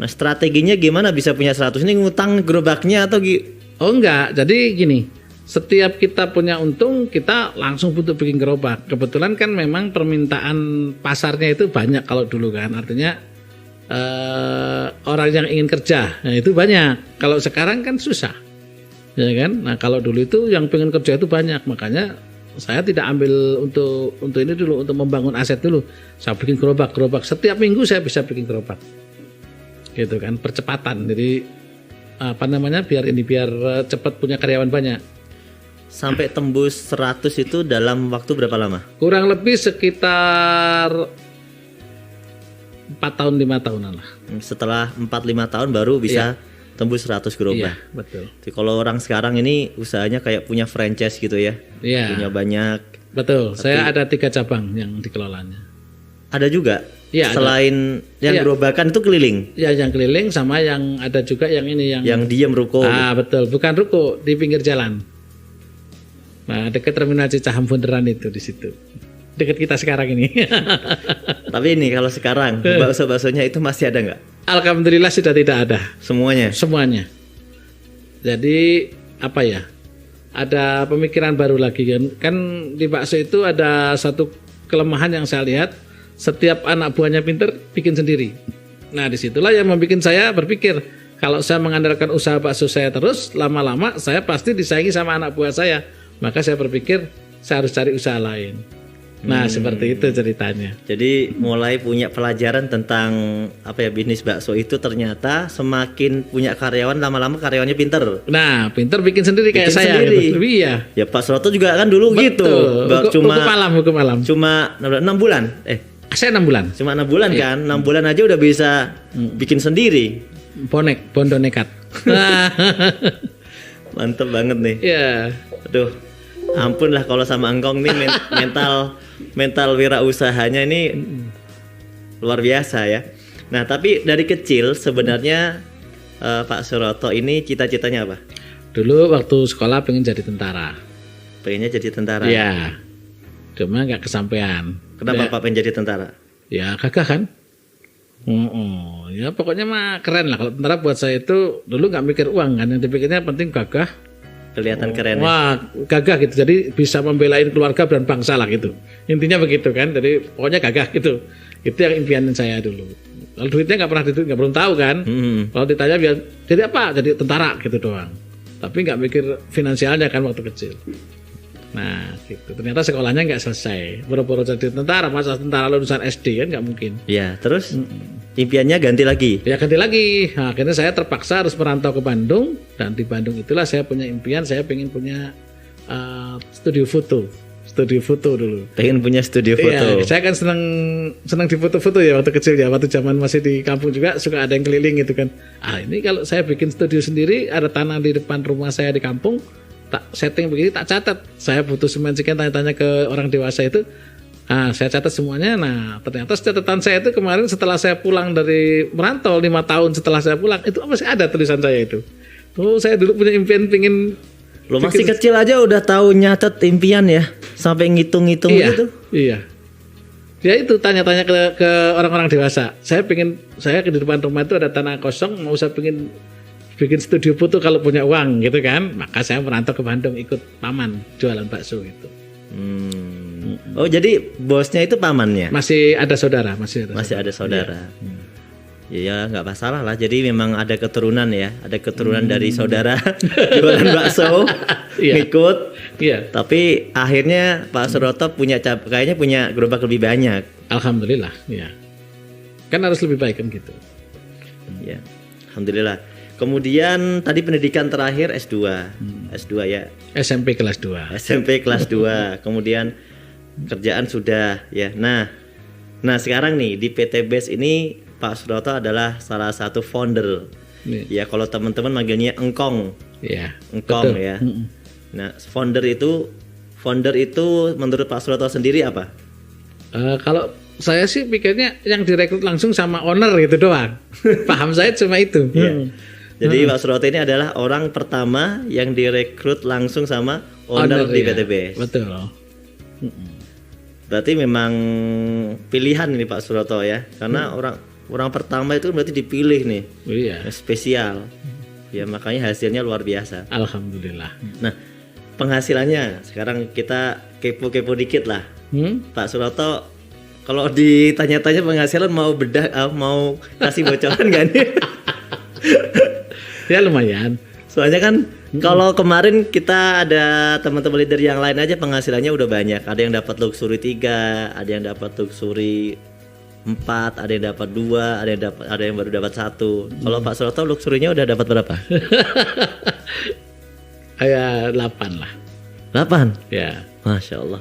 Nah, strateginya gimana bisa punya 100? Ini ngutang gerobaknya atau Oh enggak, jadi gini, setiap kita punya untung kita langsung butuh bikin gerobak. Kebetulan kan memang permintaan pasarnya itu banyak kalau dulu kan, artinya orang yang ingin kerja, nah itu banyak. Kalau sekarang kan susah, ya kan. Nah kalau dulu itu yang pengen kerja itu banyak, makanya saya tidak ambil untuk ini dulu, untuk membangun aset dulu. Saya bikin gerobak setiap minggu saya bisa bikin gerobak, gitu kan, percepatan. Jadi apa namanya, biar cepat punya karyawan banyak. sampai tembus 100 itu dalam waktu berapa lama? Kurang lebih sekitar 4 tahun 5 tahunan lah. Setelah 4-5 tahun baru bisa tembus 100 gerobak. Iya, betul. Jadi kalau orang sekarang ini usahanya kayak punya franchise gitu ya. Iya. Punya banyak. Betul. Saya ada 3 cabang yang dikelolanya. Ada juga. Iya, Selain yang gerobakan itu keliling. Ya, yang keliling sama yang ada juga yang ini yang diem ruko. Ah, betul. Bukan ruko, di pinggir jalan. Nah, dekat terminal Cicahem Bundaran itu, di situ. Dekat kita sekarang ini. Tapi ini kalau sekarang bakso-baksonya itu masih ada nggak? Alhamdulillah sudah tidak ada. Semuanya. Jadi apa ya? Ada pemikiran baru lagi kan. Kan di bakso itu ada satu kelemahan yang saya lihat. Setiap anak buahnya pinter bikin sendiri. Nah disitulah yang membuat saya berpikir, kalau saya mengandalkan usaha bakso saya terus, lama-lama saya pasti disaingi sama anak buah saya. Maka saya berpikir saya harus cari usaha lain. Nah seperti itu ceritanya. Jadi mulai punya pelajaran tentang apa ya, bisnis bakso itu ternyata semakin punya karyawan, lama-lama karyawannya pinter. Nah pinter bikin sendiri kayak Bikin saya sendiri. gitu. Iya. Ya Pak Suroto juga kan dulu gitu. Hukum malam. Cuma 6 bulan. Saya 6 bulan. Cuma 6 bulan kan. 6 bulan aja udah bisa bikin sendiri. Bondo nekat. Mantep banget nih. Iya. Aduh, ampun lah kalau sama Engkong nih mental wirausahanya ini luar biasa ya. Nah tapi dari kecil sebenarnya Pak Suroto ini cita-citanya apa? Dulu waktu sekolah pengen jadi tentara. Pengennya jadi tentara? Iya. Cuma nggak kesampaian. Kenapa Pak pengen jadi tentara? Ya gagah kan. Ya pokoknya mah keren lah. Kalau tentara buat saya itu dulu nggak mikir uang kan. Yang dipikirnya penting gagah. Kelihatan keren. Wah gagah gitu. Jadi bisa membelain keluarga dan bangsa lah gitu. Intinya begitu kan. Jadi pokoknya gagah gitu. Itu yang impian saya dulu. Kalau duitnya nggak belum tahu kan. Kalau ditanya biar jadi apa? Jadi tentara gitu doang. Tapi nggak mikir finansialnya kan waktu kecil. Nah gitu. Ternyata sekolahnya nggak selesai. Boro-boro jadi tentara, masa tentara lulusan SD kan nggak mungkin. Iya terus impiannya ganti lagi. Ya ganti lagi. Nah, akhirnya saya terpaksa harus merantau ke Bandung. Dan di Bandung itulah saya punya impian. Saya pengen punya studio foto dulu. Pengen punya studio foto. Iya, saya kan senang di foto-foto ya waktu kecil ya. Waktu zaman masih di kampung juga suka ada yang keliling gitu kan. Ini kalau saya bikin studio sendiri, ada tanah di depan rumah saya di kampung, tak setting begini, tak catat. Saya butuh semen sekian, tanya-tanya ke orang dewasa itu. Saya catat semuanya. Nah ternyata catatan saya itu kemarin setelah saya pulang dari merantau 5 tahun setelah saya pulang, itu masih ada tulisan saya itu. Saya dulu punya impian pengen. Lo masih kecil aja udah tahu nyatet impian ya, sampai ngitung-ngitung gitu. Iya. Ya itu tanya-tanya ke orang-orang dewasa. Saya di depan rumah itu ada tanah kosong, mau saya pengen bikin studio foto kalau punya uang gitu kan. Maka saya merantau ke Bandung ikut paman jualan bakso gitu. Oh jadi bosnya itu pamannya? Masih ada saudara. Masih ada saudara. Ya nggak masalah lah. Jadi memang ada keturunan ya, ada keturunan dari saudara jualan bakso, ngikut. Iya. Tapi akhirnya Pak Suroto kayaknya punya gerobak lebih banyak. Alhamdulillah. Iya. Kan harus lebih baik kan gitu. Ya, alhamdulillah. Kemudian tadi pendidikan terakhir S2. S2 ya. SMP kelas 2. SMP kelas 2. Kemudian kerjaan sudah ya. Nah sekarang nih di PT BES ini Pak Suroto adalah salah satu founder. Ya kalau teman-teman manggilnya Engkong. Iya. Engkong ya. Nah, founder itu menurut Pak Suroto sendiri apa? Kalau saya sih pikirnya yang direkrut langsung sama owner gitu doang. Paham saya cuma itu. Jadi Pak Suroto ini adalah orang pertama yang direkrut langsung sama owner di PT BES. Betul. Berarti memang pilihan ini Pak Suroto ya, karena orang pertama itu berarti dipilih nih, Iya. yang spesial. Ya makanya hasilnya luar biasa. Alhamdulillah. Nah, penghasilannya sekarang kita kepo-kepo dikit lah. Pak Suroto, kalau ditanya-tanya penghasilan mau mau kasih bocoran nggak nih? Ya lumayan. Soalnya kan kalau kemarin kita ada teman-teman leader yang lain aja penghasilannya udah banyak. Ada yang dapat luxury 3, ada yang dapat luxury 4, ada yang dapat 2, ada yang baru dapat 1. Kalau Pak Suroto luxury-nya udah dapat berapa? Kayak 8 lah. 8. Ya. Masya Allah.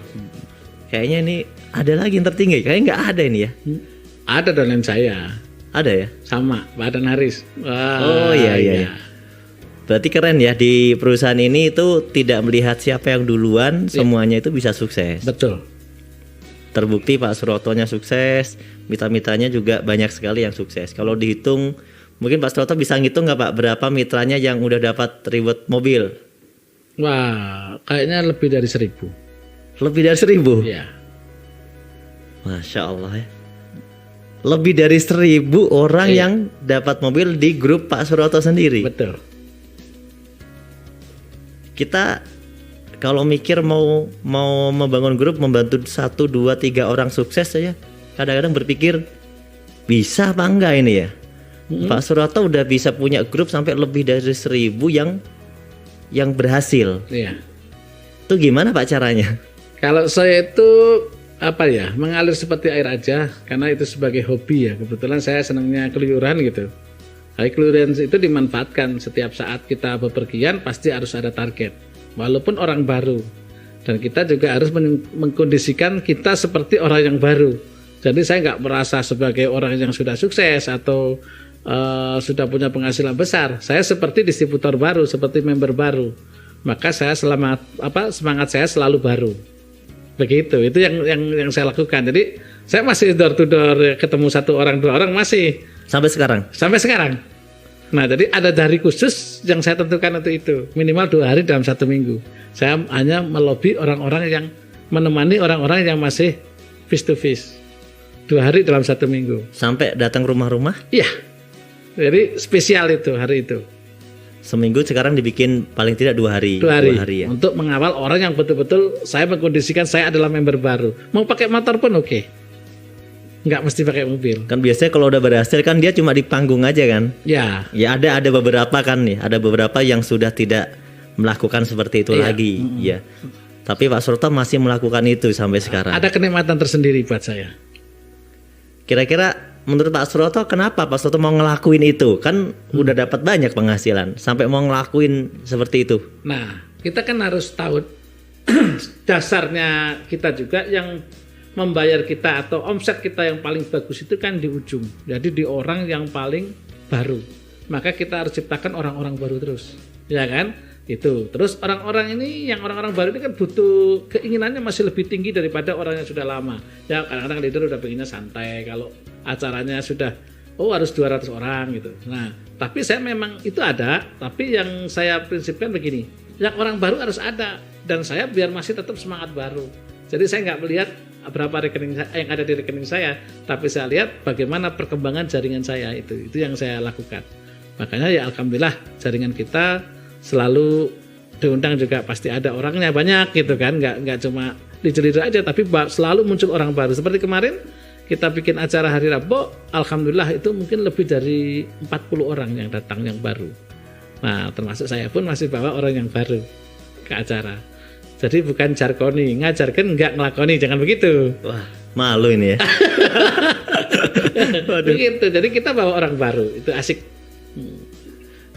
Kayaknya ini ada lagi yang tertinggi. Kayaknya nggak ada ini ya. Ada dolen saya. Ada ya? Sama, Pak Adan Haris. Wah, Oh iya. Berarti keren ya, di perusahaan ini itu tidak melihat siapa yang duluan, semuanya itu bisa sukses. Betul. Terbukti Pak Surotonya sukses, mitra-mitranya juga banyak sekali yang sukses. Kalau dihitung, mungkin Pak Suroto bisa ngitung nggak Pak, berapa mitranya yang udah dapat reward mobil? Wah, kayaknya lebih dari 1000. Lebih dari 1000? Ya. Masya Allah ya. Lebih dari 1000 orang yang dapat mobil di grup Pak Suroto sendiri. Betul. Kita kalau mikir mau membangun grup, membantu 1, 2, 3 orang sukses saja, kadang-kadang berpikir bisa apa enggak ini ya. Pak Suroto udah bisa punya grup sampai lebih dari 1000 yang berhasil. Iya. Itu gimana Pak caranya? Kalau saya itu mengalir seperti air aja, karena itu sebagai hobi ya. Kebetulan saya senangnya keluyuran gitu. Keluyuran itu dimanfaatkan. Setiap saat kita bepergian pasti harus ada target, walaupun orang baru. Dan kita juga harus mengkondisikan kita seperti orang yang baru. Jadi saya nggak merasa sebagai orang yang sudah sukses atau sudah punya penghasilan besar. Saya seperti distributor baru, seperti member baru. Maka saya semangat saya selalu baru. Begitu, itu yang saya lakukan. Jadi saya masih door to door, ketemu 1 orang 2 orang masih Sampai sekarang. Nah, jadi ada hari khusus yang saya tentukan untuk itu, minimal 2 hari dalam 1 minggu. Saya hanya melobi orang-orang yang menemani orang-orang yang masih face to face 2 hari dalam 1 minggu. Sampai datang rumah-rumah? Iya. Jadi spesial itu hari itu. Seminggu sekarang dibikin paling tidak 2 hari. 2 hari. 2 hari ya. Untuk mengawal orang yang betul-betul saya mengkondisikan saya adalah member baru. Mau pakai motor pun oke. Nggak mesti pakai mobil. Kan biasanya kalau udah berhasil kan dia cuma di panggung aja kan? Ya. Ya ada beberapa kan nih, ada beberapa yang sudah tidak melakukan seperti itu lagi, ya. Tapi Pak Suroto masih melakukan itu sampai sekarang. Ada kenikmatan tersendiri buat saya. Kira-kira menurut Pak Suroto kenapa Pak Suroto mau ngelakuin itu? Kan udah dapat banyak penghasilan sampai mau ngelakuin seperti itu. Nah, kita kan harus tahu dasarnya kita juga yang membayar kita atau omset kita yang paling bagus itu kan di ujung. Jadi di orang yang paling baru. Maka kita harus ciptakan orang-orang baru terus. Ya kan? Itu. Terus orang-orang ini yang orang-orang baru ini kan butuh keinginannya masih lebih tinggi daripada orang yang sudah lama. Ya kadang-kadang leader udah pengennya santai. Kalau acaranya sudah harus 200 orang gitu. Nah, tapi saya memang itu ada, tapi yang saya prinsipkan begini. Yang orang baru harus ada dan saya biar masih tetap semangat baru. Jadi saya nggak melihat berapa rekening yang ada di rekening saya, tapi saya lihat bagaimana perkembangan jaringan saya itu yang saya lakukan. Makanya ya alhamdulillah jaringan kita selalu diundang juga pasti ada orangnya banyak gitu kan, nggak cuma leader aja, tapi selalu muncul orang baru. Seperti kemarin kita bikin acara hari Rabu, alhamdulillah itu mungkin lebih dari 40 orang yang datang yang baru. Nah termasuk saya pun masih bawa orang yang baru ke acara. Jadi bukan jargoni, ngajarkan nggak ngelakoni, jangan begitu. Wah, malu ini ya. Begitu, jadi kita bawa orang baru, itu asik.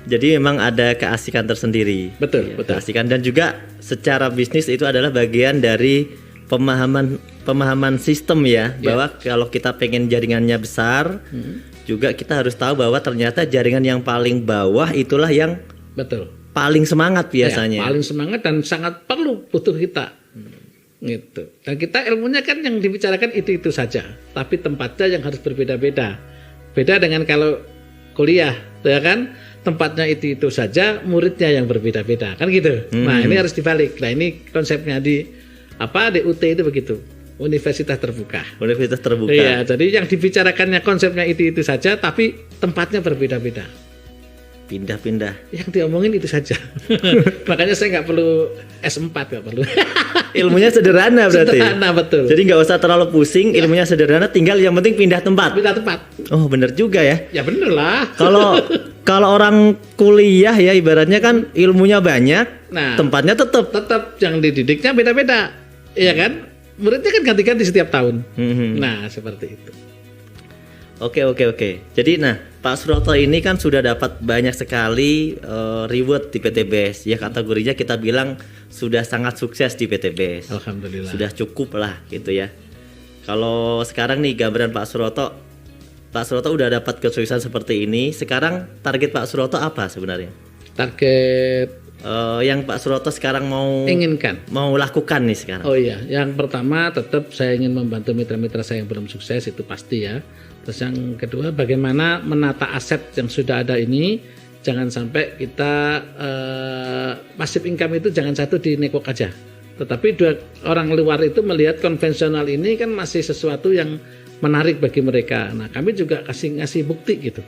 Jadi memang ada keasikan tersendiri. Betul, ya, betul. Keasikan dan juga secara bisnis itu adalah bagian dari pemahaman sistem ya, bahwa kalau kita pengen jaringannya besar, juga kita harus tahu bahwa ternyata jaringan yang paling bawah itulah yang betul. Paling semangat biasanya. Ya, paling semangat dan sangat butuh kita. Gitu. Dan kita ilmunya kan yang dibicarakan itu saja, tapi tempatnya yang harus berbeda-beda. Beda dengan kalau kuliah, ya kan? Tempatnya itu saja, muridnya yang berbeda-beda, kan gitu. Nah, ini harus dibalik. Nah, ini konsepnya di UT itu begitu. universitas terbuka. Universitas terbuka. Iya, jadi yang dibicarakannya konsepnya itu saja, tapi tempatnya berbeda-beda. Pindah-pindah. Yang diomongin itu saja. Makanya saya nggak perlu S4, nggak perlu. Ilmunya sederhana berarti. Sederhana, betul. Jadi nggak usah terlalu pusing, ilmunya sederhana, tinggal yang penting pindah tempat. Pindah tempat. Oh, bener juga ya. Ya bener lah. Kalau orang kuliah ya ibaratnya kan ilmunya banyak, Nah, tempatnya tetap. tetap yang dididiknya beda-beda. Iya kan? Muridnya kan ganti-ganti setiap tahun. Nah, seperti itu. Oke. Jadi Pak Suroto ini kan sudah dapat banyak sekali reward di PTBS. Ya kategorinya kita bilang sudah sangat sukses di PTBS. Alhamdulillah. Sudah cukup lah gitu ya. Kalau sekarang nih gambaran Pak Suroto udah dapat kesuksesan seperti ini. Sekarang target Pak Suroto apa sebenarnya? Target Yang Pak Suroto sekarang mau lakukan nih sekarang. Oh iya, yang pertama tetap saya ingin membantu mitra-mitra saya yang belum sukses, itu pasti ya. Terus yang kedua, bagaimana menata aset yang sudah ada ini. Jangan sampai kita passive income itu jangan satu di nekok aja. Tetapi orang luar itu melihat konvensional ini kan masih sesuatu yang menarik bagi mereka. Nah, kami juga ngasih bukti gitu.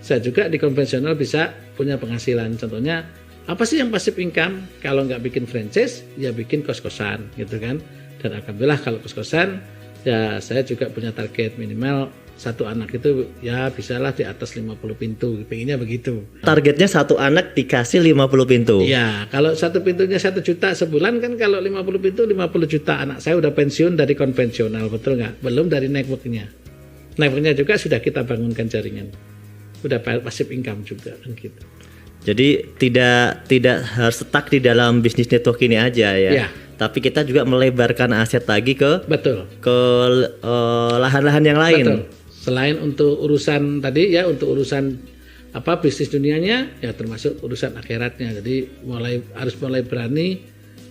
Saya juga di konvensional bisa punya penghasilan. Contohnya, apa sih yang passive income? Kalau nggak bikin franchise, ya bikin kos-kosan gitu kan. Dan alhamdulillah kalau kos-kosan, ya saya juga punya target minimal satu anak itu ya bisalah di atas 50 pintu, pengennya begitu. Targetnya satu anak dikasih 50 pintu. Iya, kalau satu pintunya 1 juta sebulan kan, kalau 50 pintu 50 juta. Anak saya udah pensiun dari konvensional, betul nggak? Belum dari networknya. Networknya juga sudah kita bangunkan jaringan. Udah passive income juga kan gitu. Jadi tidak harus stuck di dalam bisnis network ini aja ya. Iya. Tapi kita juga melebarkan aset lagi ke lahan-lahan yang lain. Betul. Selain untuk urusan tadi ya, untuk urusan bisnis dunianya ya, termasuk urusan akhiratnya. Jadi harus mulai berani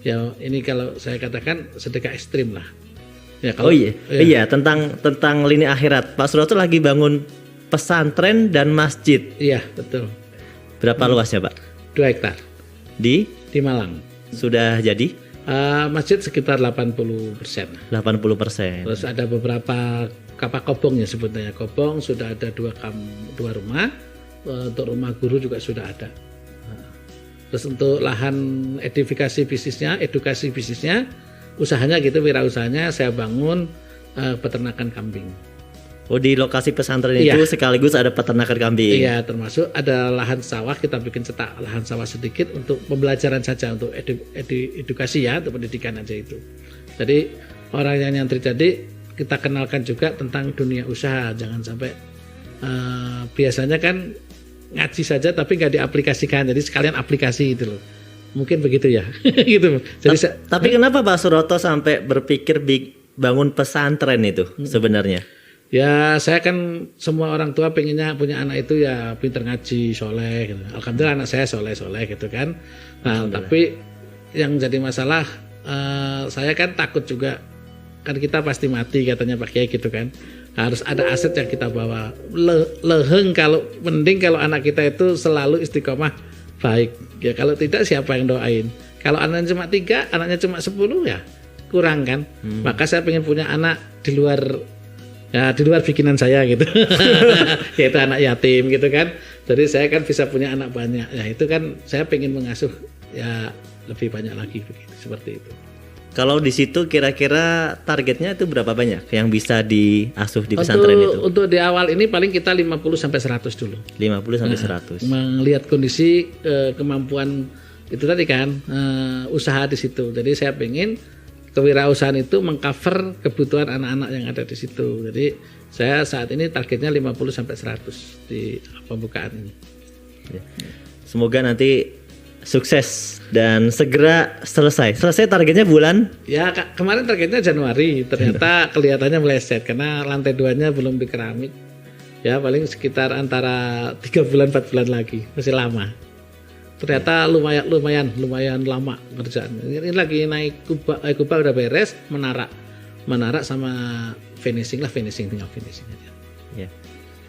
ya. Ini kalau saya katakan sedekah ekstrim lah. Ya, iya tentang lini akhirat. Pak Suroto lagi bangun pesantren dan masjid. Iya, betul. Berapa luasnya, Pak? 2 hektar. Di Malang. Sudah jadi? Masjid sekitar 80%. 80%. Terus ada beberapa kobong ya sebutnya. Kobong sudah ada 2 rumah. Untuk rumah guru juga sudah ada. Terus untuk lahan edukasi bisnisnya, usahanya gitu, wirausahanya saya bangun peternakan kambing. Oh, di lokasi pesantren itu sekaligus ada peternakan kambing. Iya, termasuk ada lahan sawah, kita bikin cetak lahan sawah sedikit untuk pembelajaran saja, untuk edukasi ya, untuk pendidikan aja itu. Jadi orang yang nyantri tadi kita kenalkan juga tentang dunia usaha, jangan sampai biasanya kan ngaji saja tapi nggak diaplikasikan, jadi sekalian aplikasi itu loh. Mungkin begitu ya. Gitu. Jadi tapi kenapa Pak Suroto sampai berpikir bangun pesantren itu sebenarnya? Ya, saya kan semua orang tua pengennya punya anak itu ya pinter ngaji, soleh gitu. Alhamdulillah anak saya soleh gitu kan. Nah, tapi yang jadi masalah saya kan takut juga, kan kita pasti mati katanya Pak Kiai gitu kan. Nah, harus ada aset yang kita bawa. Leheng mending kalau anak kita itu selalu istiqomah baik. Ya kalau tidak siapa yang doain? Kalau anaknya cuma 3, anaknya cuma 10 ya kurang kan. Maka saya pengen punya anak di luar bikinan saya gitu. Yaitu anak yatim gitu kan. Jadi saya kan bisa punya anak banyak. Ya itu kan saya pengen mengasuh ya lebih banyak lagi begitu, seperti itu. Kalau di situ kira-kira targetnya itu berapa banyak yang bisa diasuh di pesantren itu? Untuk di awal ini paling kita 50 sampai 100 dulu. 50 sampai 100. Melihat kondisi kemampuan itu tadi kan, usaha di situ. Jadi saya pengen kewirausahaan itu mengcover kebutuhan anak-anak yang ada di situ. Jadi saya saat ini targetnya 50 sampai 100 di pembukaan ini. Semoga nanti sukses dan segera selesai. Selesai targetnya bulan? Ya kemarin targetnya Januari, ternyata kelihatannya meleset karena lantai 2-nya belum di keramik. Ya paling sekitar antara 3 bulan 4 bulan lagi, masih lama. Ternyata lumayan lama kerjaan. Ini lagi naik kuba udah beres, menara sama finishing tinggal finishing aja. Ya.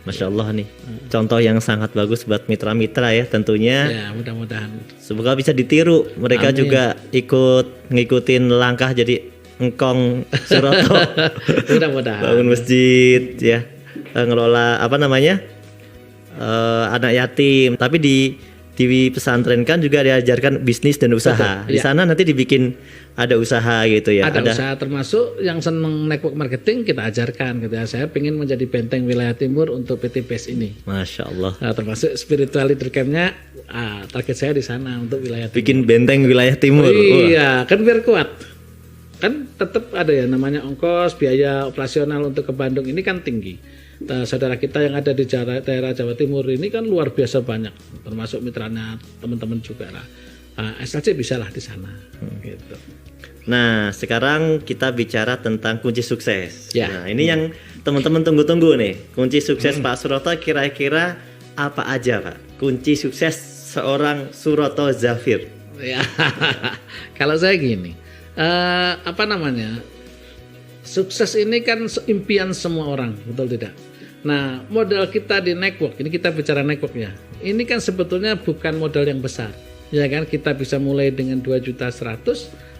Masya Allah nih, contoh yang sangat bagus buat mitra-mitra ya tentunya. Ya mudah-mudahan. Semoga bisa ditiru. Mereka juga ngikutin langkah jadi Engkong Suroto Mudah-mudahan. bangun masjid ya, ngelola apa namanya anak yatim, tapi di pesantren kan juga diajarkan bisnis dan usaha. Betul, Di iya. sana nanti dibikin ada usaha gitu ya. Ada usaha, termasuk yang seneng network marketing kita ajarkan gitu ya. Saya ingin menjadi benteng wilayah timur untuk PT BES ini. Masya Allah. Nah, termasuk spiritual leader camp-nya, target saya di sana untuk wilayah timur. Bikin benteng wilayah timur. Iya, kan biar kuat. Kan tetap ada ya namanya ongkos, biaya operasional untuk ke Bandung ini kan tinggi. Nah, saudara kita yang ada di daerah Jawa Timur ini kan luar biasa banyak, termasuk mitranya teman-teman juga lah. SLC bisa lah di sana. Gitu. Nah, sekarang kita bicara tentang kunci sukses. Ya. Nah, ini yang teman-teman tunggu-tunggu nih. Kunci sukses Pak Suroto kira-kira apa aja, Pak? Kunci sukses seorang Suroto Zafir. Ya, kalau saya gini, apa namanya? Sukses ini kan impian semua orang, betul tidak? Nah, modal kita di network, ini kita bicara network ya. Ini kan sebetulnya bukan modal yang besar. Ya kan, kita bisa mulai dengan 2.100.000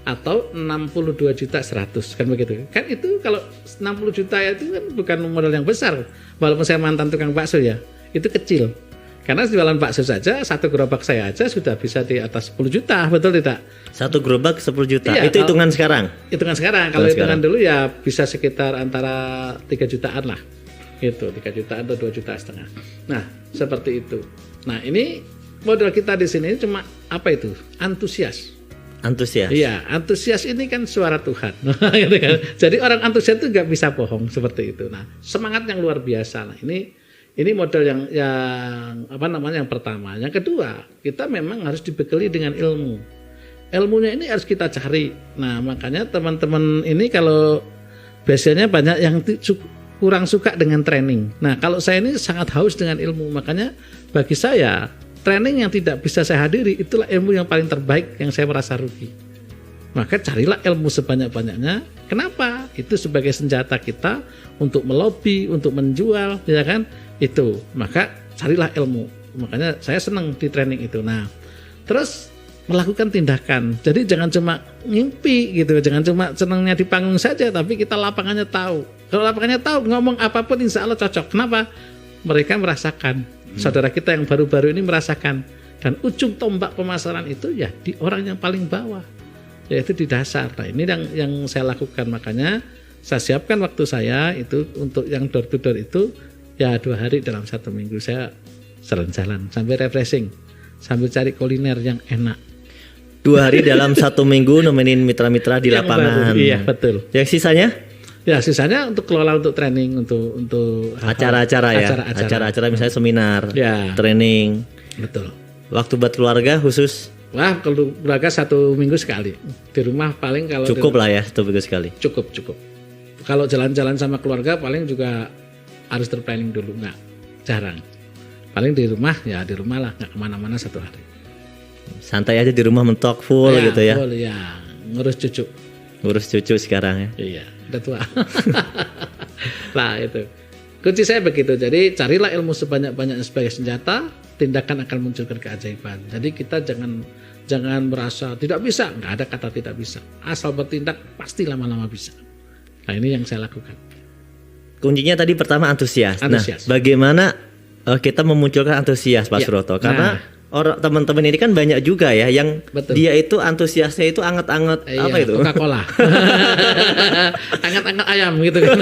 atau 62.100.000 kan begitu. Kan itu kalau 60 juta itu kan bukan modal yang besar. Walaupun saya mantan tukang bakso ya, itu kecil. Karena jualan bakso saja, satu gerobak saya aja sudah bisa di atas 10 juta, betul tidak? Satu gerobak 10 juta. Iya, Itu hitungan sekarang. Hitungan sekarang. Kalau Hitungan hitungan dulu ya bisa sekitar antara 3 jutaan lah. Gitu, 3 jutaan atau 2,5 juta. Nah, seperti itu. Nah, ini modal kita di sini cuma apa itu? Antusias. Antusias. Iya, antusias ini kan suara Tuhan. Gitu kan. Jadi orang antusias itu nggak bisa bohong seperti itu. Nah, semangat yang luar biasa. Nah, ini modal yang apa namanya yang pertama. Yang kedua, kita memang harus dibekali dengan ilmu. Ilmunya ini harus kita cari. Nah, makanya teman-teman ini kalau biasanya banyak yang kurang suka dengan training. Nah, kalau saya ini sangat haus dengan ilmu. Makanya bagi saya training yang tidak bisa saya hadiri itulah ilmu yang paling terbaik yang saya merasa rugi. Maka carilah ilmu sebanyak-banyaknya. Kenapa? Itu sebagai senjata kita untuk melobi, untuk menjual, ya kan? Itu. Maka carilah ilmu. Makanya saya senang di training itu. Nah, terus melakukan tindakan. Jadi jangan cuma ngimpi gitu, jangan cuma senangnya di panggung saja, tapi kita lapangannya tahu. Kalau lapangannya tahu, ngomong apapun insya Allah cocok. Kenapa? Mereka merasakan. Saudara kita yang baru-baru ini merasakan. Dan ujung tombak pemasaran itu ya di orang yang paling bawah, yaitu di dasar. Nah, ini yang saya lakukan. Makanya saya siapkan waktu saya itu untuk yang door to door itu ya 2 hari dalam 1 minggu saya jalan-jalan sambil refreshing, sambil cari kuliner yang enak. 2 hari dalam 1 minggu nemenin mitra-mitra di Yang lapangan. baru, iya betul. Yang sisanya? Ya sisanya untuk kelola, untuk training, untuk Acara-acara ya. Acara-acara misalnya seminar, Ya. training. Betul. Waktu buat keluarga khusus Wah, kalau keluarga 1 minggu sekali. Di rumah paling kalau cukup lah ya 1 minggu sekali. cukup. Kalau jalan-jalan sama keluarga paling juga harus terplanning dulu, nggak jarang. Paling di rumah ya di rumah lah, nggak kemana-mana 1 hari. Santai aja di rumah mentok full gitu ya. Full, ya. Ngurus cucu. Ngurus cucu sekarang ya. Iya, udah tua. Lah itu. Kunci saya begitu. Jadi carilah ilmu sebanyak-banyaknya sebagai senjata, tindakan akan munculkan keajaiban. Jadi kita jangan merasa tidak bisa, nggak ada kata tidak bisa. Asal bertindak pasti lama-lama bisa. Nah, ini yang saya lakukan. Kuncinya tadi pertama antusias. Antusias. Nah, bagaimana kita memunculkan antusias Pak Ya. Suroto? Karena Nah. orang teman-teman ini kan banyak juga ya yang Betul. dia itu antusiasnya itu anget-anget apa itu? Coca-Cola. Anget-anget ayam gitu kan.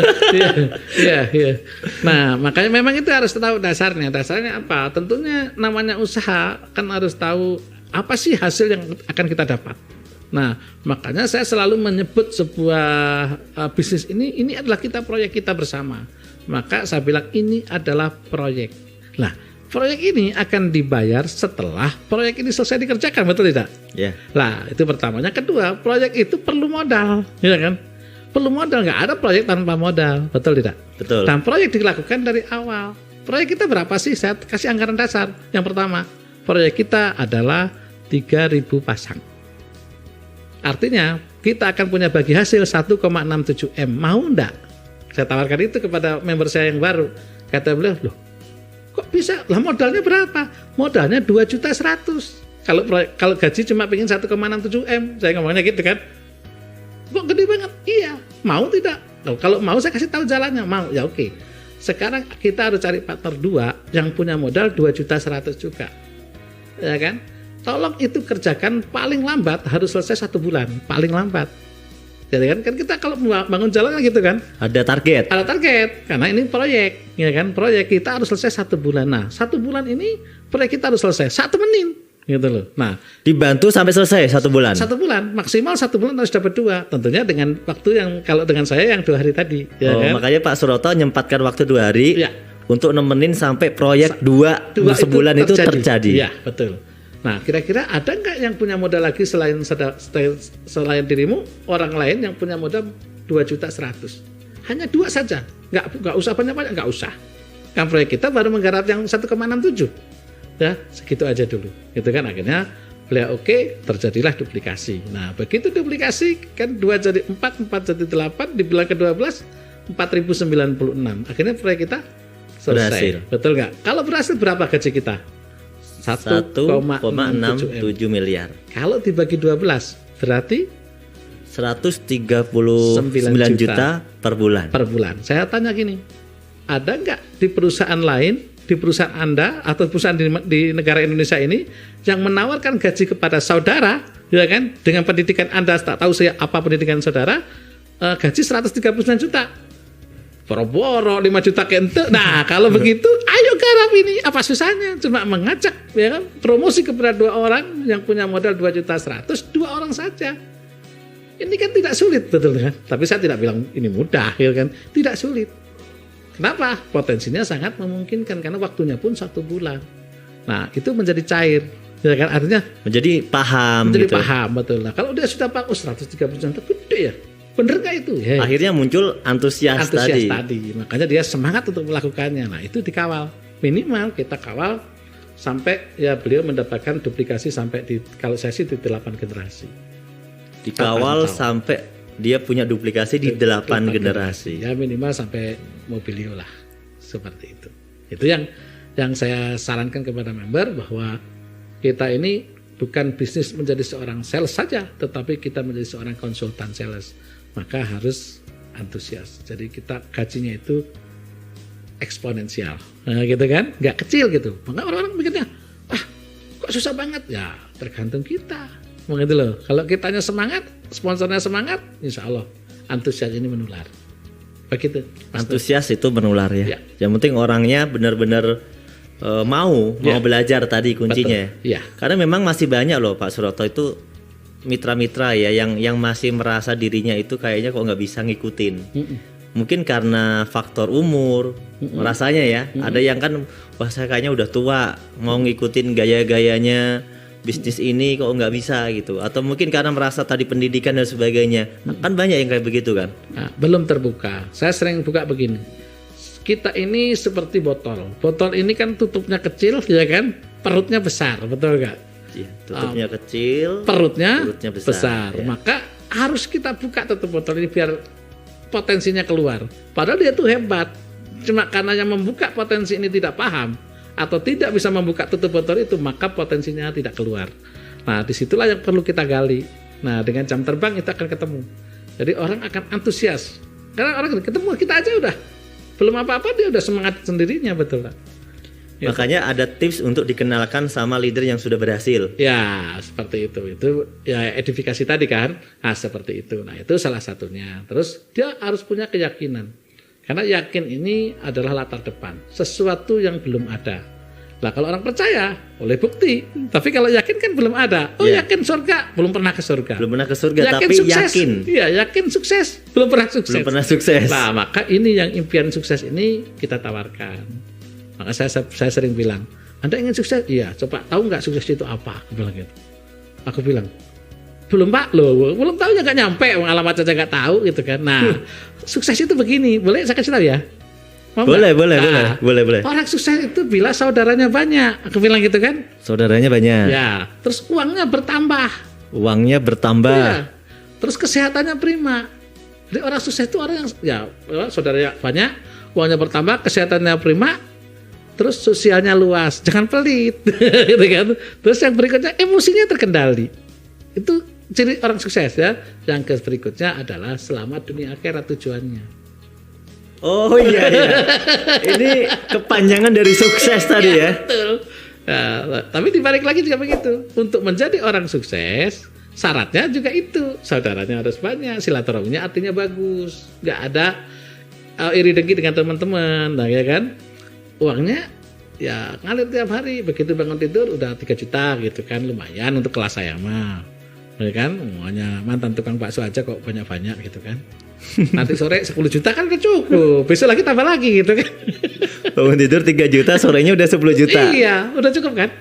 Iya. Nah, makanya memang itu harus tahu dasarnya. Dasarnya apa? Tentunya namanya usaha kan harus tahu apa sih hasil yang akan kita dapat. Nah, makanya saya selalu menyebut sebuah bisnis ini adalah proyek kita bersama. Maka saya bilang ini adalah proyek. Nah, proyek ini akan dibayar setelah proyek ini selesai dikerjakan, betul tidak? Ya. Lah, itu pertamanya. Kedua, proyek itu perlu modal, ya kan? Perlu modal, nggak ada proyek tanpa modal, betul tidak? Betul. Dan proyek dilakukan dari awal. Proyek kita berapa sih? Saya kasih anggaran dasar. Yang pertama, proyek kita adalah 3.000 pasang. Artinya, kita akan punya bagi hasil 1,67 M. Mau enggak? Saya tawarkan itu kepada member saya yang baru. Kata beliau, loh, kok bisa? Lah modalnya berapa? Modalnya 2.100.000. Kalau gaji cuma pengen 1,67 M, saya ngomongnya gitu kan. Kok gede banget? Iya. Mau tidak? Loh, kalau mau saya kasih tahu jalannya. Mau, ya oke. Sekarang kita harus cari partner 2 yang punya modal 2.100.000 juga. Ya kan? Tolong itu kerjakan paling lambat harus selesai 1 bulan, paling lambat. Jadi kan kita kalau bangun jalan kan gitu kan. Ada target. Ada target karena ini proyek, ya kan? Proyek kita harus selesai 1 bulan. Nah, 1 bulan ini proyek kita harus selesai 1 menit, gitu loh. Nah, dibantu sampai selesai 1 bulan. 1 bulan maksimal 1 bulan harus dapat 2. Tentunya dengan waktu yang kalau dengan saya yang 2 hari tadi. Ya kan? Makanya Pak Suroto nyempatkan waktu 2 hari ya, untuk nemenin sampai proyek 2 sebulan itu terjadi. Iya, betul. Nah, kira-kira ada nggak yang punya modal lagi selain dirimu, orang lain yang punya modal 2.100.000? Hanya 2 saja, nggak usah banyak-banyak, nggak usah. Kan proyek kita baru menggarap yang 1,67, ya segitu aja dulu. Itu kan akhirnya beliau oke, terjadilah duplikasi. Nah, begitu duplikasi kan 2 jadi 4, 4 jadi 8, dibilang ke 12, 4.096. Akhirnya proyek kita selesai. Berhasil. Betul nggak? Kalau berhasil berapa gaji kita? 1,67 miliar. Kalau dibagi 12 berarti 139 juta per bulan. Per bulan. Saya tanya gini, ada nggak di perusahaan lain, di perusahaan Anda atau perusahaan di negara Indonesia ini yang menawarkan gaji kepada saudara, ya kan? Dengan pendidikan Anda, tak tahu saya apa pendidikan saudara, gaji 139 juta. Boro-boro 5 juta kente. Nah, kalau begitu, ayo garap ini. Apa susahnya? Cuma mengajak, ya kan? Promosi kepada 2 orang yang punya modal 2.100.000, 2 orang saja. Ini kan tidak sulit, betul kan? Tapi saya tidak bilang ini mudah, ya kan? Tidak sulit. Kenapa? Potensinya sangat memungkinkan karena waktunya pun 1 bulan. Nah, itu menjadi cair, ya kan? Artinya menjadi paham. Menjadi gitu. paham, betul. Nah, kalau dia sudah paham, 130 juta gede ya. Bener nggak itu? Hey. Akhirnya muncul antusias tadi. Makanya dia semangat untuk melakukannya. Nah, itu dikawal. Minimal kita kawal sampai ya beliau mendapatkan duplikasi sampai kalau saya sih di 8 generasi. Dikawal sampai dia punya duplikasi di 8 generasi. Ya minimal sampai mobilio lah. Seperti itu. Itu yang saya sarankan kepada member bahwa kita ini bukan bisnis menjadi seorang sales saja, tetapi kita menjadi seorang konsultan sales. Maka harus antusias. Jadi kita gajinya itu eksponensial, nah, gitu kan? Nggak kecil gitu. Maka orang-orang mikirnya, kok susah banget? Ya tergantung kita. Begitu loh. Kalau kitanya semangat, sponsornya semangat, insya Allah antusias ini menular. Begitu. Antusias itu menular ya. Yang penting orangnya benar-benar mau belajar tadi kuncinya. Ya. Karena memang masih banyak loh Pak Suroto itu mitra-mitra ya yang masih merasa dirinya itu kayaknya kok nggak bisa ngikutin. Mungkin karena faktor umur, rasanya ya. Ada yang kan wah saya kayaknya udah tua, mau ngikutin gaya-gayanya bisnis ini kok nggak bisa gitu. Atau mungkin karena merasa tadi pendidikan dan sebagainya. Kan banyak yang kayak begitu kan. Nah, belum terbuka. Saya sering buka begini. Kita ini seperti botol. Botol ini kan tutupnya kecil, ya kan? Perutnya besar, betul nggak? Iya, tutupnya kecil, perutnya Ya. besar. Maka harus kita buka tutup botol ini biar potensinya keluar. Padahal dia tuh hebat. Cuma karena yang membuka potensi ini tidak paham atau tidak bisa membuka tutup botol itu, maka potensinya tidak keluar. Nah, disitulah yang perlu kita gali. Nah, dengan jam terbang itu akan ketemu. Jadi orang akan antusias. Karena orang ketemu kita aja udah belum apa-apa dia udah semangat sendirinya, betul lah. Makanya ada tips untuk dikenalkan sama leader yang sudah berhasil. Ya, seperti itu. Itu ya edifikasi tadi kan. Nah, seperti itu. Nah, itu salah satunya. Terus dia harus punya keyakinan. Karena yakin ini adalah latar depan. Sesuatu yang belum ada. Lah kalau orang percaya, oleh bukti. Tapi kalau yakin kan belum ada. Yakin surga, belum pernah ke surga. Belum pernah ke surga, yakin tapi sukses. yakin. Iya, yakin sukses, belum pernah sukses. Belum pernah sukses. Nah, maka ini yang impian sukses ini kita tawarkan. Maka saya sering bilang, Anda ingin sukses? Iya, coba tahu nggak sukses itu apa? Aku bilang gitu. Aku bilang, belum Pak, loh, belum tahu ya nggak nyampe, alamat saja nggak tahu gitu kan. Nah, sukses itu begini, boleh saya kasih tahu ya? Boleh. Orang sukses itu bila saudaranya banyak, aku bilang gitu kan. Saudaranya banyak. Ya, terus uangnya bertambah. Ya. Terus kesehatannya prima. Jadi orang sukses itu orang yang saudaranya banyak, uangnya bertambah, kesehatannya prima. Terus sosialnya luas, jangan pelit, gitu kan. Terus yang berikutnya emosinya terkendali. Itu ciri orang sukses ya. Yang berikutnya adalah selamat dunia akhirat tujuannya. Oh iya. Ini kepanjangan dari sukses tadi ya. Betul. Nah, tapi dibalik lagi juga begitu. Untuk menjadi orang sukses, syaratnya juga itu. Saudaranya harus banyak, silaturahminya artinya bagus. Nggak ada iri dengki dengan teman-teman, nah ya kan? Uangnya ya ngalir tiap hari. Begitu bangun tidur udah 3 juta gitu kan, lumayan untuk kelas saya mah. Ya kan? Hanya mantan tukang bakso aja kok banyak-banyak gitu kan. Nanti sore 10 juta kan udah cukup. Besok lagi tambah lagi gitu kan. Bangun tidur 3 juta, sorenya udah 10 juta. Iya, udah cukup kan?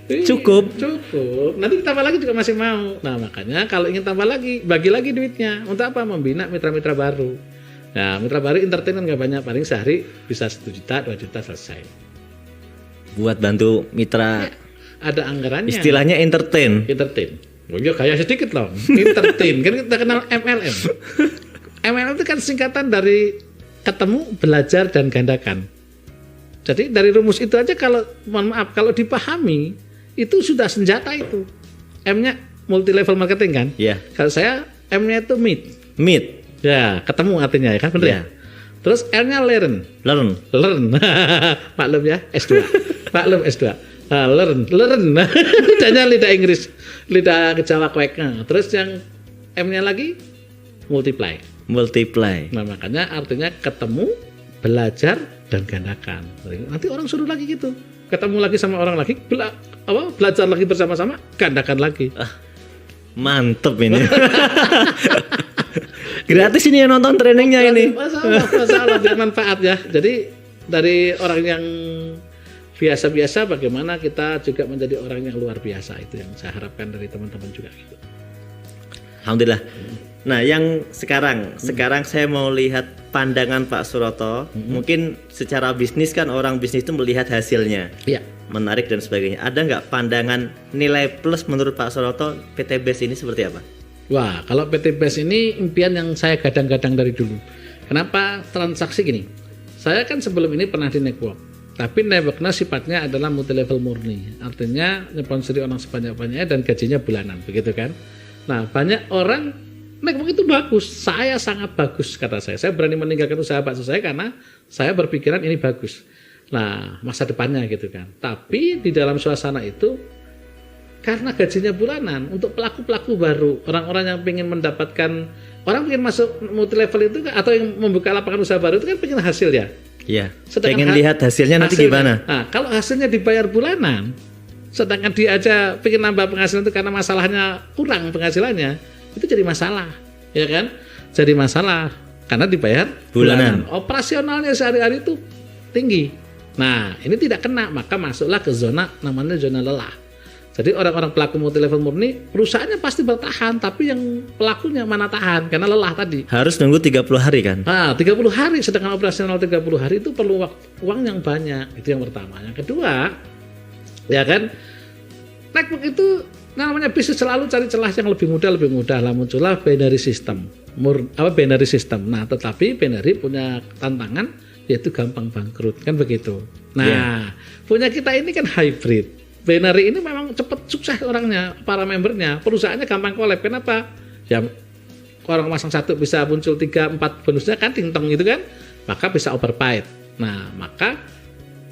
Cukup. Cukup. Nanti tambah lagi juga masih mau. Nah, makanya kalau ingin tambah lagi, bagi lagi duitnya. Untuk apa? Membina mitra-mitra baru. Nah, mitra baru entertain kan nggak banyak. Paling sehari bisa 1 juta, 2 juta selesai. Buat bantu mitra. Ada anggarannya. Istilahnya entertain. Entertain. Oh iya, kayak sedikit loh. Entertain. Kan kita kenal MLM. MLM itu kan singkatan dari ketemu, belajar, dan gandakan. Jadi dari rumus itu aja kalau, mohon maaf, kalau dipahami, itu sudah senjata itu. M-nya multi level marketing kan? Iya. Kalau saya M-nya itu meet. Meet. Ya, ketemu artinya ya kan, bener ya? Terus L-nya learn. Learn. Maklum ya, S2. Maklum S2. Learn. Lidahnya lidah Inggris, lidah Jawa kueknya. Terus yang M-nya lagi multiply. Multiply. Nah, makanya artinya ketemu, belajar, dan gandakan. Nanti orang suruh lagi gitu. Ketemu lagi sama orang lagi, belajar lagi bersama-sama, gandakan lagi. Mantep ini. Gratis ini yang nonton trainingnya ini. Masalah biar manfaat ya. Jadi dari orang yang biasa-biasa, bagaimana kita juga menjadi orang yang luar biasa, itu yang saya harapkan dari teman-teman juga gitu. Alhamdulillah. Nah, yang sekarang saya mau lihat pandangan Pak Suroto. Mungkin secara bisnis kan orang bisnis itu melihat hasilnya, menarik dan sebagainya. Ada nggak pandangan nilai plus menurut Pak Suroto PT BES ini seperti apa? Wah, kalau PT BES ini impian yang saya gadang-gadang dari dulu. Kenapa transaksi gini? Saya kan sebelum ini pernah di network, tapi networknya sifatnya adalah multi level murni. Artinya nyponsori orang sebanyak-banyaknya dan gajinya bulanan, begitu kan? Nah, banyak orang network itu bagus, saya sangat bagus kata saya. Saya berani meninggalkan usaha bakso saya karena saya berpikiran ini bagus. Nah, masa depannya gitu kan. Tapi di dalam suasana itu, karena gajinya bulanan, untuk pelaku-pelaku baru, orang-orang yang ingin mendapatkan, orang ingin masuk multi level itu atau yang membuka lapangan usaha baru itu kan pengen hasil ya. Iya. Pengen lihat hasilnya nanti gimana. Nah, kalau hasilnya dibayar bulanan, sedangkan dia aja pengen nambah penghasilan itu karena masalahnya kurang penghasilannya, itu jadi masalah, ya kan? Jadi masalah karena dibayar bulanan. Operasionalnya sehari-hari itu tinggi. Nah, ini tidak kena, maka masuklah ke zona namanya zona lelah. Jadi orang-orang pelaku multi level murni, perusahaannya pasti bertahan, tapi yang pelakunya mana tahan karena lelah tadi. Harus nunggu 30 hari kan? Nah, 30 hari, sedangkan operasional 30 hari itu perlu uang yang banyak. Itu yang pertama. Yang kedua, ya kan? Network itu namanya bisnis selalu cari celah yang lebih mudah lah, muncullah binary system. Binary system. Nah, tetapi binary punya tantangan yaitu gampang bangkrut, kan begitu. Nah, punya kita ini kan hybrid. Binary ini memang cepat sukses orangnya, para membernya, perusahaannya gampang collab. Kenapa? Ya orang masang satu bisa muncul 3-4 bonusnya kan tingtong gitu kan. Maka bisa overpaid. Nah, maka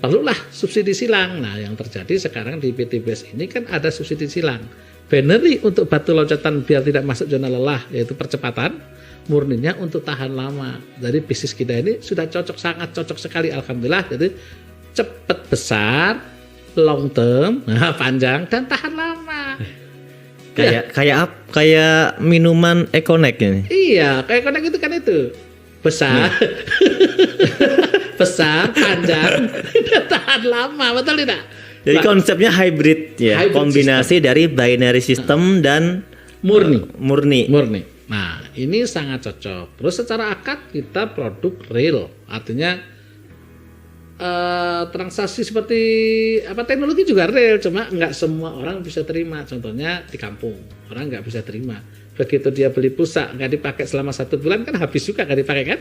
perlulah subsidi silang. Nah, yang terjadi sekarang di PT BES ini kan ada subsidi silang. Binary untuk batu loncatan biar tidak masuk zona lelah, yaitu percepatan, murninya untuk tahan lama. Jadi bisnis kita ini sudah cocok, sangat cocok sekali, alhamdulillah. Jadi cepat besar, long term, panjang dan tahan lama. Kayak minuman Econek ini. Iya, kayak Econek itu kan itu. Besar. Besar, panjang, dan tahan lama, betul tidak? Jadi konsepnya hybrid ya, hybrid kombinasi system dari binary system dan murni. Nah, ini sangat cocok. Terus secara akad kita produk real, artinya transaksi seperti teknologi juga real, cuma nggak semua orang bisa terima. Contohnya di kampung, orang nggak bisa terima. Begitu dia beli pulsa nggak dipakai selama 1 bulan kan habis juga nggak dipakai kan?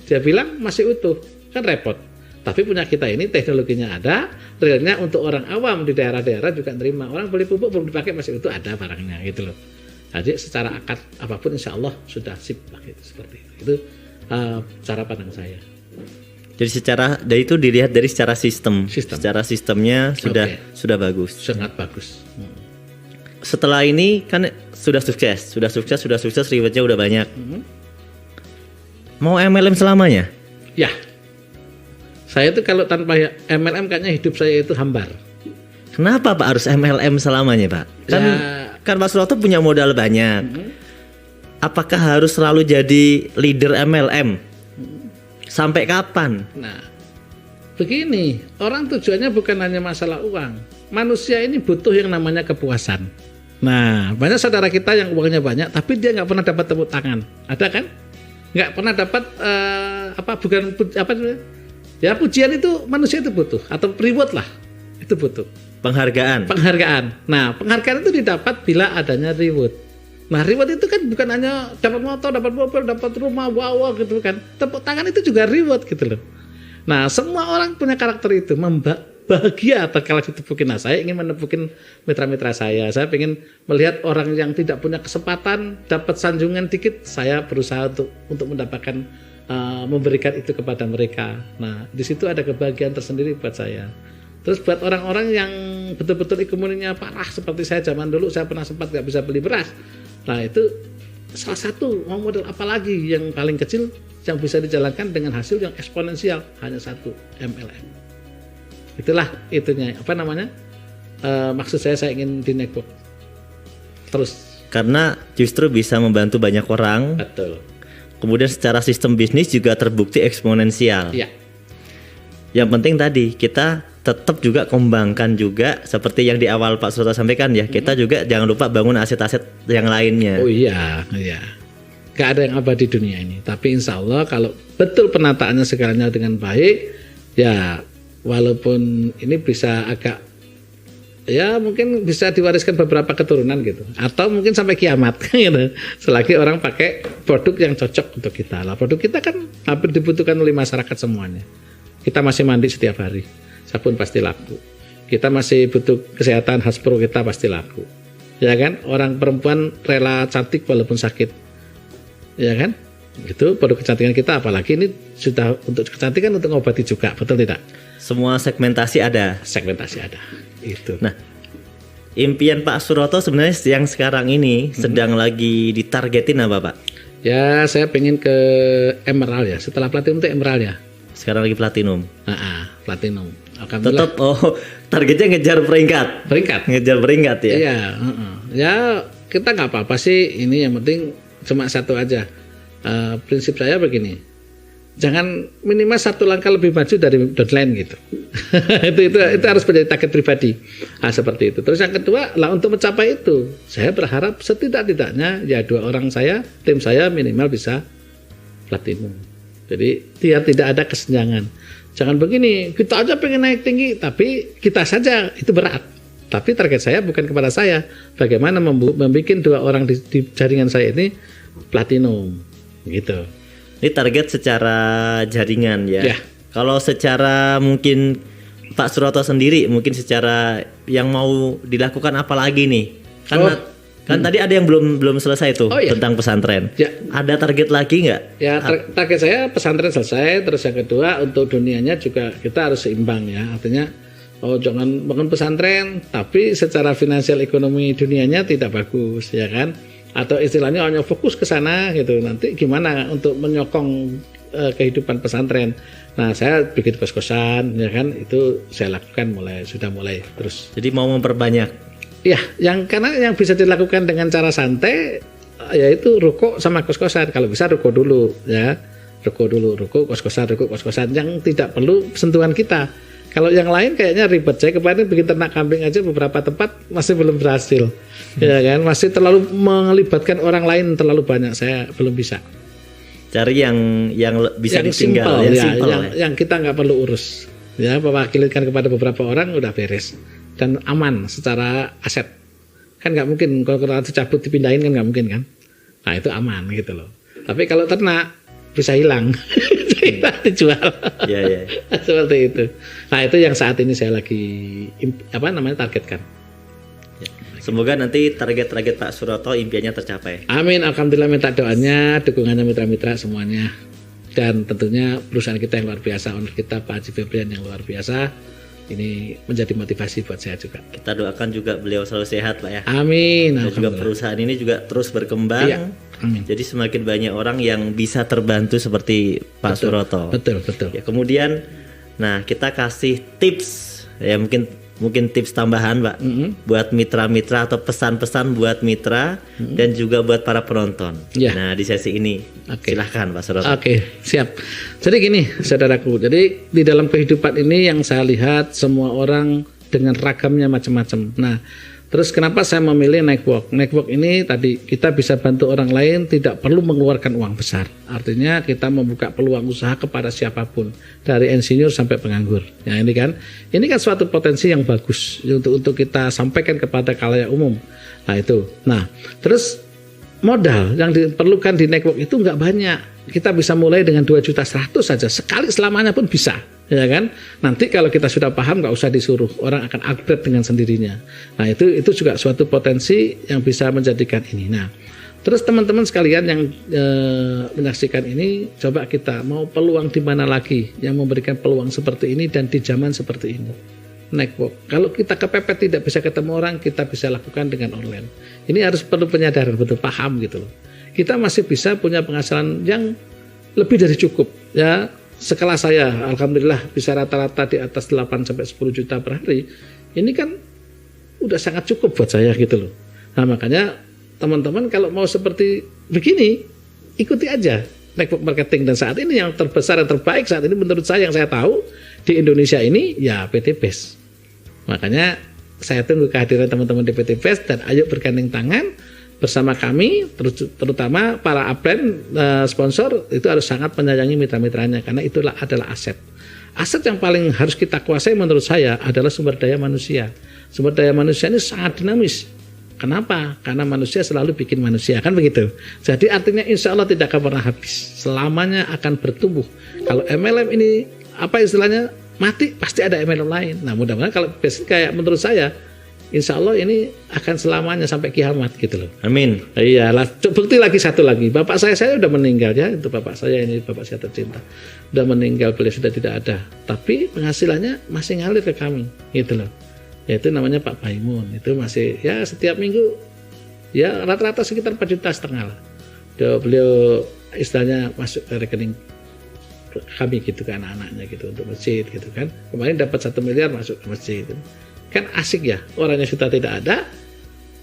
Dia bilang masih utuh, kan repot. Tapi punya kita ini teknologinya ada, realnya untuk orang awam di daerah-daerah juga terima. Orang beli pupuk belum dipakai masih utuh, ada barangnya gitu loh. Jadi secara akad apapun insya Allah sudah sip lah, gitu, seperti itu. Itu cara pandang saya. Jadi dari itu dilihat dari secara sistem. Secara sistemnya sudah bagus. Sangat bagus. Setelah ini kan sudah sukses, rewardnya udah banyak. Mau MLM selamanya? Ya. Saya itu kalau tanpa MLM kayaknya hidup saya itu hambar. Kenapa Pak harus MLM selamanya Pak? Kan Pak Suroto punya modal banyak. Apakah harus selalu jadi leader MLM? Sampai kapan? Nah, begini, orang tujuannya bukan hanya masalah uang. Manusia ini butuh yang namanya kepuasan. Nah, banyak saudara kita yang uangnya banyak, tapi dia nggak pernah dapat tepuk tangan. Ada kan? Nggak pernah dapat ya pujian itu manusia itu butuh, atau reward lah, itu butuh. Penghargaan. Nah, penghargaan itu didapat bila adanya reward. Nah, reward itu kan bukan hanya dapat motor, dapat mobil, dapat rumah, wow gitu kan. Tepuk tangan itu juga reward gitu loh. Nah, semua orang punya karakter itu, bahagia kalau ditepukin. Nah, saya ingin menepukin mitra-mitra saya. Saya ingin melihat orang yang tidak punya kesempatan, dapat sanjungan dikit, saya berusaha untuk mendapatkan memberikan itu kepada mereka. Nah, di situ ada kebahagiaan tersendiri buat saya. Terus buat orang-orang yang betul-betul ekonominya parah seperti saya zaman dulu, saya pernah sempat nggak bisa beli beras. Nah, itu salah satu model apa lagi yang paling kecil yang bisa dijalankan dengan hasil yang eksponensial, hanya satu, MLM. Itulah itunya, maksud saya ingin di network terus. Karena justru bisa membantu banyak orang. Betul. Kemudian secara sistem bisnis juga terbukti eksponensial. Iya. Yang penting tadi kita tetap juga kembangkan juga seperti yang di awal Pak Suroto sampaikan ya. Kita juga jangan lupa bangun aset-aset yang lainnya. Oh iya. Gak ada yang abadi dunia ini. Tapi insya Allah kalau betul penataannya segalanya dengan baik, ya walaupun ini bisa agak, ya mungkin bisa diwariskan beberapa keturunan gitu. Atau mungkin sampai kiamat gitu. Selagi orang pakai produk yang cocok untuk kita. Lah produk kita kan hampir dibutuhkan oleh masyarakat semuanya. Kita masih mandi setiap hari, sabun pasti laku. Kita masih butuh kesehatan, Haspro kita pasti laku. Ya kan? Orang perempuan rela cantik walaupun sakit. Ya kan? Itu produk kecantikan kita, apalagi ini sudah untuk kecantikan, untuk ngobati juga, betul tidak? Semua segmentasi ada. Itu. Nah, impian Pak Suroto sebenarnya yang sekarang ini sedang lagi ditargetin apa Pak? Ya, saya pengen ke Emerald ya. Setelah Platinum itu Emerald ya. Sekarang lagi Platinum. Platinum. Tetap targetnya ngejar peringkat. Ngejar peringkat ya. Iya. Ya kita nggak apa-apa sih. Ini yang penting cuma satu aja. Prinsip saya begini. Jangan minimal satu langkah lebih maju dari deadline gitu. itu harus menjadi target pribadi. Seperti itu. Terus yang kedua lah, untuk mencapai itu, saya berharap setidak-tidaknya ya 2 orang saya, tim saya minimal bisa Platinum. Jadi dia tidak ada kesenjangan. Jangan begini, kita aja pengen naik tinggi, tapi kita saja itu berat. Tapi target saya bukan kepada saya. Bagaimana membuat 2 orang di jaringan saya ini Platinum, gitu. Ini target secara jaringan ya. Kalau secara mungkin Pak Suroto sendiri, mungkin secara yang mau dilakukan apa lagi nih? Kan tadi ada yang belum selesai tuh tentang pesantren. Ya. Ada target lagi nggak? Ya target saya pesantren selesai. Terus yang kedua untuk dunianya juga kita harus seimbang ya. Artinya jangan bangun pesantren tapi secara finansial ekonomi dunianya tidak bagus ya kan? Atau istilahnya hanya fokus ke sana gitu. Nanti gimana untuk menyokong kehidupan pesantren? Nah saya bikin kos-kosan ya kan, itu saya lakukan sudah mulai terus. Jadi mau memperbanyak. Ya, karena yang bisa dilakukan dengan cara santai yaitu ruko sama kos-kosan. Kalau bisa ruko dulu ya. Ruko kos-kosan yang tidak perlu sentuhan kita. Kalau yang lain kayaknya ribet. Saya kemarin bikin ternak kambing aja beberapa tempat masih belum berhasil. Ya kan, masih terlalu melibatkan orang lain terlalu banyak, saya belum bisa. Cari yang bisa yang ditinggal, yang kita nggak perlu urus. Ya, mewakilkan kepada beberapa orang udah beres. Dan aman secara aset. Kan nggak mungkin kalau cabut dipindahin kan nggak mungkin kan. Nah itu aman gitu loh. Tapi kalau ternak bisa hilang, dijual. Ya. Seperti itu. Nah itu yang saat ini saya lagi targetkan. Semoga nanti target-target Pak Suroto impiannya tercapai. Amin, alhamdulillah, minta doanya, dukungannya mitra-mitra semuanya. Dan tentunya perusahaan kita yang luar biasa, owner kita Pak Haji Febrian yang luar biasa. Ini menjadi motivasi buat saya juga. Kita doakan juga beliau selalu sehat Pak ya. Amin. Dan juga perusahaan ini juga terus berkembang. Iya. Amin. Jadi semakin banyak orang yang bisa terbantu seperti Pak Suroto. Betul. Ya, kemudian, nah kita kasih tips ya, mungkin tips tambahan Pak, buat mitra-mitra atau pesan-pesan buat mitra dan juga buat para penonton. Ya. Nah di sesi ini silahkan Pak Suroto. Oke, siap. Jadi gini saudaraku, jadi di dalam kehidupan ini yang saya lihat semua orang dengan ragamnya macam-macam. Nah, terus kenapa saya memilih network? Network ini tadi kita bisa bantu orang lain, tidak perlu mengeluarkan uang besar. Artinya kita membuka peluang usaha kepada siapapun, dari insinyur sampai penganggur. Ya ini kan suatu potensi yang bagus untuk kita sampaikan kepada khalayak umum. Nah itu. Nah terus modal yang diperlukan di network itu nggak banyak. Kita bisa mulai dengan 2.100.000 saja, sekali selamanya pun bisa, ya kan? Nanti kalau kita sudah paham nggak usah disuruh, orang akan upgrade dengan sendirinya. Nah itu juga suatu potensi yang bisa menjadikan ini. Nah terus teman-teman sekalian yang menyaksikan ini, coba kita mau peluang di mana lagi yang memberikan peluang seperti ini dan di zaman seperti ini. Network. Kalau kita kepepet tidak bisa ketemu orang, kita bisa lakukan dengan online. Ini harus perlu penyadaran, betul paham gitu loh. Kita masih bisa punya penghasilan yang lebih dari cukup ya. Sekelas saya alhamdulillah bisa rata-rata di atas 8 sampai 10 juta per hari. Ini kan udah sangat cukup buat saya gitu loh. Nah, makanya teman-teman kalau mau seperti begini, ikuti aja network marketing. Dan saat ini yang terbesar dan terbaik saat ini menurut saya yang saya tahu di Indonesia ini ya PT BES. Makanya saya tunggu kehadiran teman-teman di PT BES dan ayo bergandeng tangan bersama kami, terutama para upline sponsor itu harus sangat menyayangi mitra-mitranya karena itulah adalah aset. Aset yang paling harus kita kuasai menurut saya adalah sumber daya manusia. Sumber daya manusia ini sangat dinamis. Kenapa? Karena manusia selalu bikin manusia, kan begitu. Jadi artinya insya Allah tidak akan pernah habis, selamanya akan bertumbuh. Kalau MLM ini apa istilahnya mati, pasti ada MLM lain. Nah mudah-mudahan kalau kayak menurut saya, insya Allah ini akan selamanya sampai kiamat gitu loh. Amin. Iyalah, bukti lagi satu lagi. Bapak saya udah meninggal ya, itu bapak saya ini bapak saya tercinta. Udah meninggal, beliau sudah tidak ada. Tapi penghasilannya masih ngalir ke kami, gitu loh. Yaitu namanya Pak Baimun. Itu masih ya setiap minggu ya rata-rata sekitar 4,5 juta lah. Beliau istilahnya masuk ke rekening kami gitu ke anak-anaknya gitu untuk masjid gitu kan. Kemarin dapat 1 miliar masuk ke masjid. Gitu. Kan asik ya, orangnya sudah tidak ada,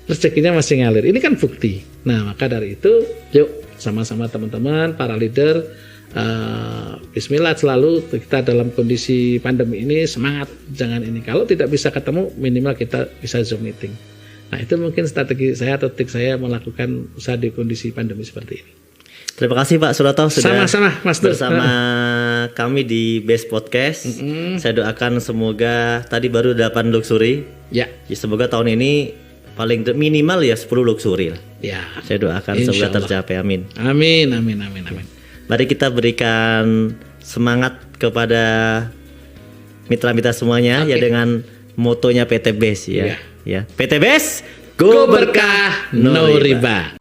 rezekinya masih ngalir. Ini kan bukti. Nah maka dari itu, yuk sama-sama teman-teman, para leader, bismillah selalu kita dalam kondisi pandemi ini semangat. Jangan ini, kalau tidak bisa ketemu, minimal kita bisa Zoom meeting. Nah itu mungkin strategi saya atau trik saya melakukan usaha di kondisi pandemi seperti ini. Terima kasih Pak Suroto sudah sama-sama, Mas bersama kami di Best Podcast. Saya doakan semoga tadi baru 8 luxury. Ya. Semoga tahun ini paling minimal ya 10 luxury lah. Ya. Saya doakan semoga tercapai. Amin. Amin. Mari kita berikan semangat kepada mitra-mitra semuanya ya dengan motonya PT BES ya. Ya. PT BES, go berkah, no riba.